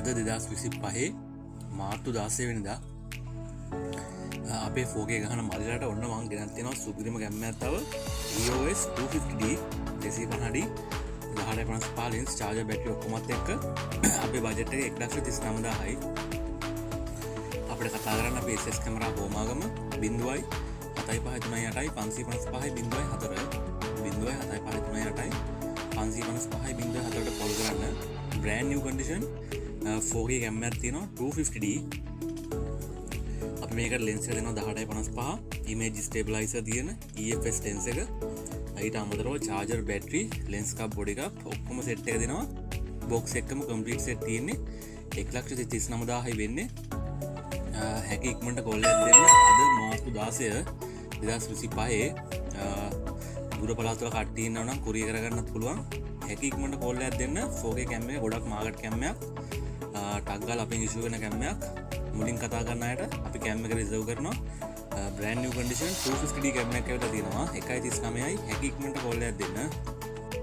අද 2025 මාර්තු 16 වෙනිදා අපේ 4K ගහන මල්ලට ඔන්න මම ගෙනත් තියෙනවා සුපිරිම ගැම්මක් තව EOS 250D 250D 1055 lens charger battery ඔක්කොමත් එක්ක අපේ බජට් එක 1,39,000යි. අපිට කතා කරන්න අපේ SS කැමරා හෝමාගම 0.753.8 555.4 0.753.8 555.4ට කෝල් කරන්න. brand new condition 4K කැමරාවක් තියෙනවා 250D. අපි මේකට lens එක දෙනවා 1855 image stabilizer තියෙන EFS lens එක. ඊට අමතරව charger battery lens cup body cup ඔක්කොම set එක දෙනවා. box එකම complete set තියෙන්නේ 1,39,000යි වෙන්නේ. හැකි ඉක්මනට කෝල් එකක් දෙන්න අද මාර්තු 16 2025 දුර පළාත් වල කට්ටිය ඉන්නවා නම් කුරිය කරගන්නත් පුළුවන්. හැකි ඉක්මනට කෝල් එකක් දෙන්න 4K කැම් එක ගොඩක් මාකට් කැම් එකක්. ටග් ගාලා අපෙන් ඉෂුව වෙන කැම් එකක්. මුලින් කතා කරන අයට අපි කැම් එක රිසර්ව් කරනවා. brand new condition 250D කැම් එකක් ඇවිල්ලා තියෙනවා 1.39යි. හැකි ඉක්මනට කෝල් එකක් දෙන්න.